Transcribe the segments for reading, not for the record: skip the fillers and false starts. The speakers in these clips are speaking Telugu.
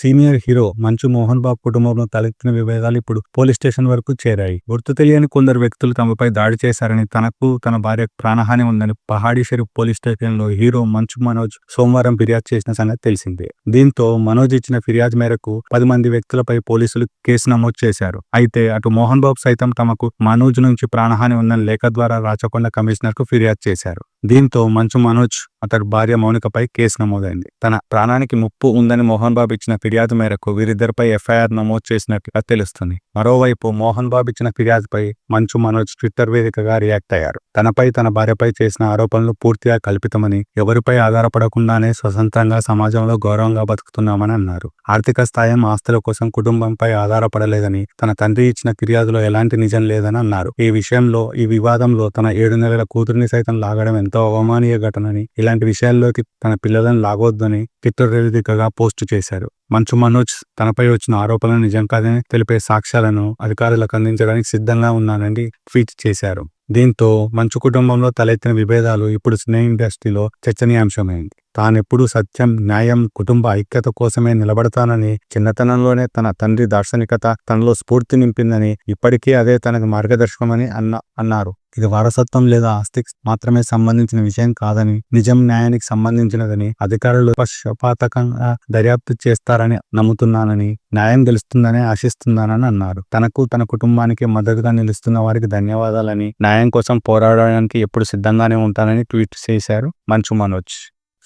సీనియర్ హీరో మంచు మోహన్ బాబు కుటుంబంలో తలెత్తిన విభేదాలు ఇప్పుడు పోలీస్ స్టేషన్ వరకు చేరాయి. గుర్తు తెలియని కొందరు వ్యక్తులు తమపై దాడి చేశారని, తనకు తన భార్యకు ప్రాణహాని ఉందని పహాడీ షరీఫ్ పోలీస్ స్టేషన్లో హీరో మంచు మనోజ్ సోమవారం ఫిర్యాదు చేసిన సంగతి తెలిసిందే. దీంతో మనోజ్ ఇచ్చిన ఫిర్యాదు మేరకు 10 మంది వ్యక్తులపై పోలీసులు కేసు నమోదు చేశారు. అయితే అటు మోహన్ బాబు సైతం తమకు మనోజ్ నుంచి ప్రాణహాని ఉందని లేఖ ద్వారా రాచకొండ కమిషనర్ కు ఫిర్యాదు చేశారు. దీంతో మంచు మనోజ్, అతడి భార్య మౌనికపై కేసు నమోదైంది. తన ప్రాణానికి ముప్పు ఉందని మోహన్ బాబు ఇచ్చిన ఫిర్యాదు మేరకు వీరిద్దరిపై ఎఫ్ఐఆర్ నమోదు చేసినట్లుగా తెలుస్తుంది. మరోవైపు మోహన్ బాబు ఇచ్చిన ఫిర్యాదుపై మంచు మనోజ్ ట్విట్టర్ వేదికగా రియాక్ట్ అయ్యారు. తనపై తన భార్యపై చేసిన ఆరోపణలు పూర్తిగా కల్పితమని, ఎవరిపై ఆధారపడకుండానే స్వతంత్రంగా సమాజంలో గౌరవంగా బతుకుతున్నామని అన్నారు. ఆర్థిక స్థాయం, ఆస్తుల కోసం కుటుంబంపై ఆధారపడలేదని, తన తండ్రి ఇచ్చిన ఫిర్యాదులో ఎలాంటి నిజం లేదని అన్నారు. ఈ వివాదంలో తన 7 నెలల కూతురిని సైతం లాగడం ఎంతో అవమానీయ ఘటనని, ఇలాంటి విషయాల్లోకి తన పిల్లలను లాగొద్దని ట్విట్టర్ వేదికగా పోస్టు చేశారు. మంచు మనోజ్ తనపై వచ్చిన ఆరోపణలు నిజం కాదని తెలిపే సాక్ష్యాలను అధికారులకు అందించడానికి సిద్ధంగా ఉన్నానని ట్వీట్ చేశారు. దీంతో మంచు కుటుంబంలో తలెత్తిన విభేదాలు ఇప్పుడు సినీ ఇండస్ట్రీలో చర్చనీయాంశమైంది. తానెప్పుడూ సత్యం, న్యాయం, కుటుంబ ఐక్యత కోసమే నిలబడతానని, చిన్నతనంలోనే తన తండ్రి దార్శనికత తనలో స్ఫూర్తి నింపిందని, ఇప్పటికీ అదే తనకు మార్గదర్శకమని అన్నారు. ఇది వారసత్వం లేదా ఆస్తికి మాత్రమే సంబంధించిన విషయం కాదని, నిజం, న్యాయానికి సంబంధించినదని, అధికారులు పక్షపాతకంగా దర్యాప్తు చేస్తారని నమ్ముతున్నానని, న్యాయం గెలుస్తుందని ఆశిస్తున్నానని అన్నారు. తనకు, తన కుటుంబానికి మద్దతుగా నిలుస్తున్న వారికి ధన్యవాదాలని, న్యాయం కోసం పోరాడడానికి ఎప్పుడు సిద్ధంగానే ఉంటానని ట్వీట్ చేశారు మంచు మనోజ్.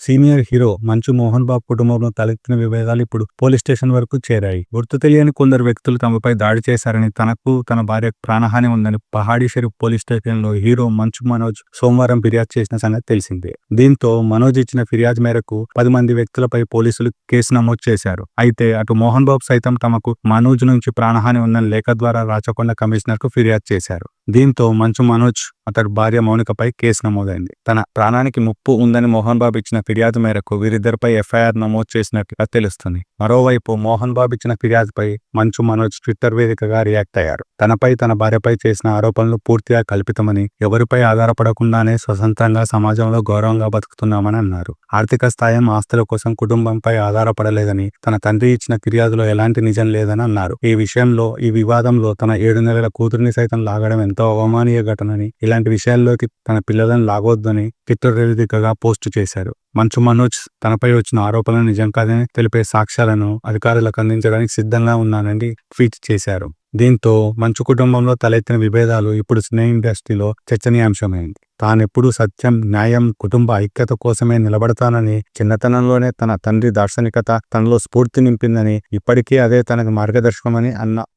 సీనియర్ హీరో మంచు మోహన్ బాబు కుటుంబంలో తలెత్తిన విభేదాలు ఇప్పుడు పోలీస్ స్టేషన్ వరకు చేరాయి. గుర్తు తెలియని కొందరు వ్యక్తులు తమపై దాడి చేశారని, తనకు తన భార్యకు ప్రాణహాని ఉందని పహాడీ షరీఫ్ పోలీస్ స్టేషన్లో హీరో మంచు మనోజ్ సోమవారం ఫిర్యాదు చేసిన సంగతి తెలిసిందే. దీంతో మనోజ్ ఇచ్చిన ఫిర్యాదు మేరకు 10 మంది వ్యక్తులపై పోలీసులు కేసు నమోదు చేశారు. అయితే అటు మోహన్ బాబు సైతం తమకు మనోజ్ నుంచి ప్రాణహాని ఉందని లేఖ ద్వారా రాచకొండ కమిషనర్ కు ఫిర్యాదు చేశారు. దీంతో మంచు మనోజ్, అతడి భార్య మౌనికపై కేసు నమోదైంది. తన ప్రాణానికి ముప్పు ఉందని మోహన్ బాబు ఇచ్చిన ఫిర్యాదు మేరకు వీరిద్దరిపై ఎఫ్ఐఆర్ నమోదు చేసినట్లుగా తెలుస్తుంది. మరోవైపు మోహన్ బాబు ఇచ్చిన ఫిర్యాదుపై మంచు మనోజ్ ట్విట్టర్ వేదికగా రియాక్ట్ అయ్యారు. తనపై తన భార్యపై చేసిన ఆరోపణలు పూర్తిగా కల్పితమని, ఎవరిపై ఆధారపడకుండానే స్వతంత్రంగా సమాజంలో గౌరవంగా బతుకుతున్నామని అన్నారు. ఆర్థిక స్థాయం, ఆస్తుల కోసం కుటుంబంపై ఆధారపడలేదని, తన తండ్రి ఇచ్చిన ఫిర్యాదులో ఎలాంటి నిజం లేదని అన్నారు. ఈ వివాదంలో తన 7 నెలల కూతురిని సైతం లాగడం ఎంతో అవమానీయ ఘటనని, ఇలాంటి విషయాల్లోకి తన పిల్లలను లాగొద్దని ట్విట్టర్ వేదికగా పోస్టు చేశారు. మంచు మనోజ్ తనపై వచ్చిన ఆరోపణలు నిజం కాదని తెలిపే సాక్ష్యాలను అధికారులకు అందించడానికి సిద్ధంగా ఉన్నానని ట్వీట్ చేశారు. దీంతో మంచు కుటుంబంలో తలెత్తిన విభేదాలు ఇప్పుడు సినీ ఇండస్ట్రీలో చర్చనీయాంశమైంది. తానెప్పుడూ సత్యం, న్యాయం, కుటుంబ ఐక్యత కోసమే నిలబడతానని, చిన్నతనంలోనే తన తండ్రి దార్శనికత తనలో స్ఫూర్తి నింపిందని, ఇప్పటికీ అదే తనకు మార్గదర్శకమని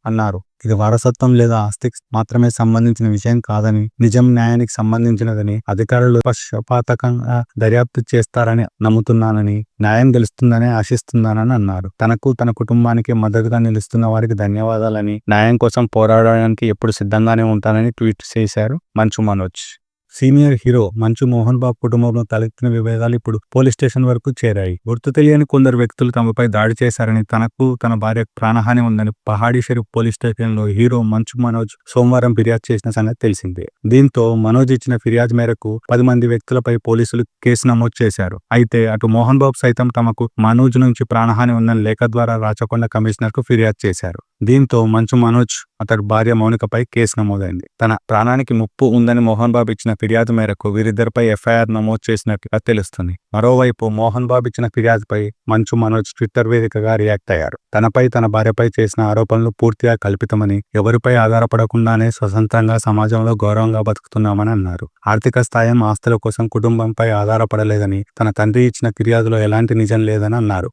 అన్నారు. ఇది వారసత్వం లేదా ఆస్తికి మాత్రమే సంబంధించిన విషయం కాదని, నిజం, న్యాయానికి సంబంధించినదని, అధికారులు పక్షపాతకంగా దర్యాప్తు చేస్తారని నమ్ముతున్నానని, న్యాయం గెలుస్తుందని ఆశిస్తున్నానని అన్నారు. తనకు, తన కుటుంబానికి మద్దతుగా నిలుస్తున్న వారికి ధన్యవాదాలని, న్యాయం కోసం పోరాడడానికి ఎప్పుడు సిద్ధంగానే ఉంటానని ట్వీట్ చేశారు మంచు మనోజ్. సీనియర్ హీరో మంచు మోహన్ బాబు కుటుంబంలో తలెత్తిన విభేదాలు ఇప్పుడు పోలీస్ స్టేషన్ వరకు చేరాయి. గుర్తు తెలియని కొందరు వ్యక్తులు తమపై దాడి చేశారని, తనకు తన భార్యకు ప్రాణహాని ఉందని పహాడీ షరీఫ్ పోలీస్ స్టేషన్లో హీరో మంచు మనోజ్ సోమవారం ఫిర్యాదు చేసిన సంగతి తెలిసిందే. దీంతో మనోజ్ ఇచ్చిన ఫిర్యాదు మేరకు 10 మంది వ్యక్తులపై పోలీసులు కేసు నమోదు చేశారు. అయితే అటు మోహన్ బాబు సైతం తమకు మనోజ్ నుంచి ప్రాణహాని ఉందని లేఖ ద్వారా రాచకొండ కమిషనర్ కు ఫిర్యాదు చేశారు. దీంతో మంచు మనోజ్, అతడి భార్య మౌనికపై కేసు నమోదైంది. తన ప్రాణానికి ముప్పు ఉందని మోహన్ బాబు ఇచ్చిన ఫిర్యాదు మేరకు వీరిద్దరిపై ఎఫ్ఐఆర్ నమోదు చేసినట్లుగా తెలుస్తుంది. మరోవైపు మోహన్ బాబు ఇచ్చిన ఫిర్యాదుపై మంచు మనోజ్ ట్విట్టర్ వేదికగా రియాక్ట్ అయ్యారు. తనపై తన భార్యపై చేసిన ఆరోపణలు పూర్తిగా కల్పితమని, ఎవరిపై ఆధారపడకుండానే స్వతంత్రంగా సమాజంలో గౌరవంగా బతుకుతున్నామని అన్నారు. ఆర్థిక స్థాయం, ఆస్తుల కోసం కుటుంబంపై ఆధారపడలేదని, తన తండ్రి ఇచ్చిన ఫిర్యాదులో ఎలాంటి నిజం లేదని అన్నారు.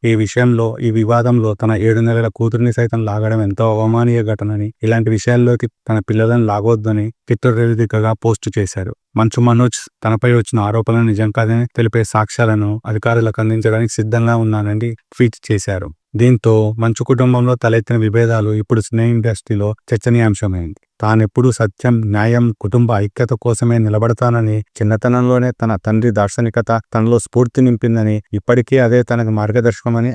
ఈ వివాదంలో తన 7 నెలల కూతురిని సైతం లాగడం ఎంతో అవమానీయ ఘటనని, ఇలాంటి విషయాల్లోకి తన పిల్లలను లాగొద్దని ట్విట్టర్ వేదికగా పోస్టు చేశారు. మంచు మనోజ్ తనపై వచ్చిన ఆరోపణలు నిజం కాదని తెలిపే సాక్ష్యాలను అధికారులకు అందించడానికి సిద్ధంగా ఉన్నానని ట్వీట్ చేశారు. దీంతో మంచు కుటుంబంలో తలెత్తిన విభేదాలు ఇప్పుడు సినీ ఇండస్ట్రీలో చర్చనీయాంశమైంది. తానెప్పుడూ సత్యం, న్యాయం, కుటుంబ ఐక్యత కోసమే నిలబడతానని, చిన్నతనంలోనే తన తండ్రి దార్శనికత తనలో స్ఫూర్తి నింపిందని, ఇప్పటికీ అదే తనకు మార్గదర్శకమని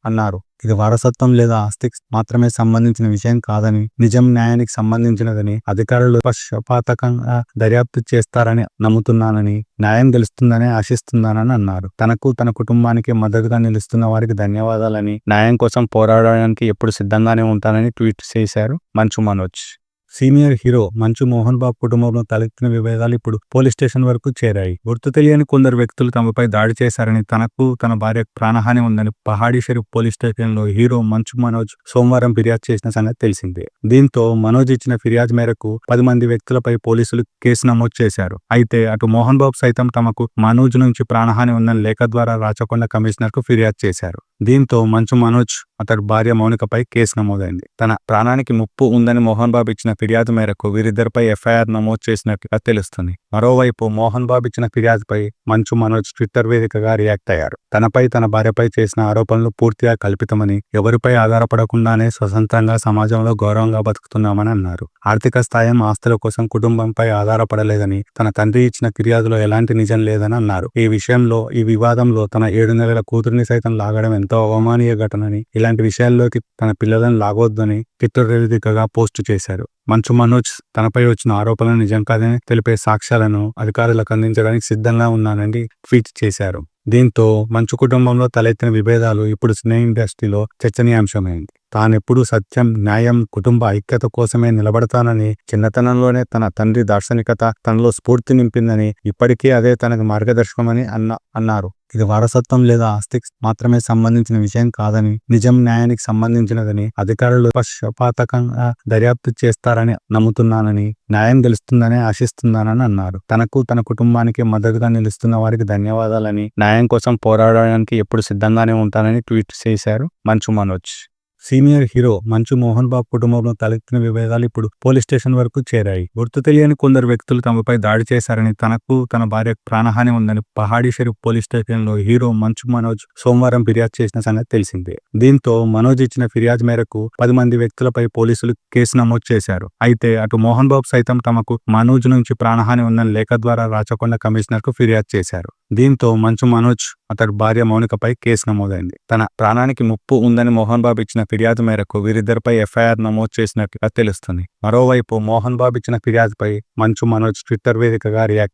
అన్నారు. ఇది వారసత్వం లేదా ఆస్తికి మాత్రమే సంబంధించిన విషయం కాదని, నిజం, న్యాయానికి సంబంధించినదని, అధికారులు పక్షపాతకంగా దర్యాప్తు చేస్తారని నమ్ముతున్నానని, న్యాయం గెలుస్తుందని ఆశిస్తున్నానని అన్నారు. తనకు, తన కుటుంబానికి మద్దతుగా నిలుస్తున్న వారికి ధన్యవాదాలని, న్యాయం కోసం పోరాడడానికి ఎప్పుడు సిద్ధంగానే ఉంటానని ట్వీట్ చేశారు మంచు మనోజ్. సీనియర్ హీరో మంచు మోహన్ బాబు కుటుంబంలో తలెత్తిన విభేదాలు ఇప్పుడు పోలీస్ స్టేషన్ వరకు చేరాయి. గుర్తు తెలియని కొందరు వ్యక్తులు తమపై దాడి చేశారని, తనకు, తన భార్య ప్రాణహాని ఉందని పహాడీ షరీఫ్ పోలీస్ స్టేషన్లో హీరో మంచు మనోజ్ సోమవారం ఫిర్యాదు చేసిన సంగతి తెలిసిందే. దీంతో మనోజ్ ఇచ్చిన ఫిర్యాదు మేరకు 10 మంది వ్యక్తులపై పోలీసులు కేసు నమోదు చేశారు. అయితే అటు మోహన్ బాబు సైతం తమకు మనోజ్ నుంచి ప్రాణహాని ఉందని లేఖ ద్వారా రాచకొండ కమిషనర్ కు ఫిర్యాదు చేశారు. దీంతో మంచు మనోజ్, అతడి భార్య మౌనికపై కేసు నమోదైంది. తన ప్రాణానికి ముప్పు ఉందని మోహన్ బాబు ఇచ్చిన ఫిర్యాదు మేరకు వీరిద్దరిపై ఎఫ్ఐఆర్ నమోదు చేసినట్లుగా తెలుస్తుంది. మరోవైపు మోహన్ బాబు ఇచ్చిన ఫిర్యాదుపై మంచు మనోజ్ ట్విట్టర్ వేదికగా రియాక్ట్ అయ్యారు. తనపై, తన భార్యపై చేసిన ఆరోపణలు పూర్తిగా కల్పితమని, ఎవరిపై ఆధారపడకుండానే స్వతంత్రంగా సమాజంలో గౌరవంగా బతుకుతున్నామని అన్నారు. ఆర్థిక స్థాయం, ఆస్తుల కోసం కుటుంబంపై ఆధారపడలేదని, తన తండ్రి ఇచ్చిన ఫిర్యాదులో ఎలాంటి నిజం లేదని అన్నారు. ఈ వివాదంలో తన 7 నెలల కూతురిని సైతం లాగడం ఎంతో అవమానీయ ఘటనని, ఇలాంటి విషయాల్లోకి తన పిల్లలను లాగొద్దని ట్విట్టర్ వేదికగా పోస్టు చేశారు. మంచు మనోజ్ తనపై వచ్చిన ఆరోపణలు నిజం కాదని తెలిపే సాక్ష్యాలను అధికారులకు అందించడానికి సిద్ధంగా ఉన్నానని ట్వీట్ చేశారు. దీంతో మంచు కుటుంబంలో తలెత్తిన విభేదాలు ఇప్పుడు సినీ ఇండస్ట్రీలో చర్చనీయాంశమైంది. తానెప్పుడూ సత్యం, న్యాయం, కుటుంబ ఐక్యత కోసమే నిలబడతానని, చిన్నతనంలోనే తన తండ్రి దార్శనికత తనలో స్ఫూర్తి నింపిందని, ఇప్పటికీ అదే తనకు మార్గదర్శకమని అన్నారు. ఇది వారసత్వం లేదా ఆస్తికి మాత్రమే సంబంధించిన విషయం కాదని, నిజం, న్యాయానికి సంబంధించినదని, అధికారులు పక్షపాతకంగా దర్యాప్తు చేస్తారని నమ్ముతున్నానని, న్యాయం గెలుస్తుందని ఆశిస్తున్నానని అన్నారు. తనకు, తన కుటుంబానికి మద్దతుగా నిలుస్తున్న వారికి ధన్యవాదాలని, న్యాయం కోసం పోరాడడానికి ఎప్పుడు సిద్ధంగానే ఉంటానని ట్వీట్ చేశారు మంచు మనోజ్. సీనియర్ హీరో మంచు మోహన్ బాబు కుటుంబంలో తలెత్తిన విభేదాలు ఇప్పుడు పోలీస్ స్టేషన్ వరకు చేరాయి. గుర్తు తెలియని కొందరు వ్యక్తులు తమపై దాడి చేశారని, తనకు, తన భార్య ప్రాణహాని ఉందని పహాడీ షరీఫ్ పోలీస్ స్టేషన్లో హీరో మంచు మనోజ్ సోమవారం ఫిర్యాదు చేసిన సంగతి తెలిసిందే. దీంతో మనోజ్ ఇచ్చిన ఫిర్యాదు మేరకు 10 మంది వ్యక్తులపై పోలీసులు కేసు నమోదు చేశారు. అయితే అటు మోహన్ బాబు సైతం తమకు మనోజ్ నుంచి ప్రాణహాని ఉందని లేఖ ద్వారా రాచకొండ కమిషనర్ కు ఫిర్యాదు చేశారు. దీంతో మంచు మనోజ్, అతడి భార్య మౌనికపై కేసు నమోదైంది. తన ప్రాణానికి ముప్పు ఉందని మోహన్ బాబు ఇచ్చిన ఫిర్యాదు మేరకు వీరిద్దరిపై ఎఫ్ఐఆర్ నమోదు చేసినట్లుగా తెలుస్తుంది. మరోవైపు మోహన్ బాబు ఇచ్చిన ఫిర్యాదుపై మంచు మనోజ్ ట్విట్టర్ వేదికగా రియాక్ట్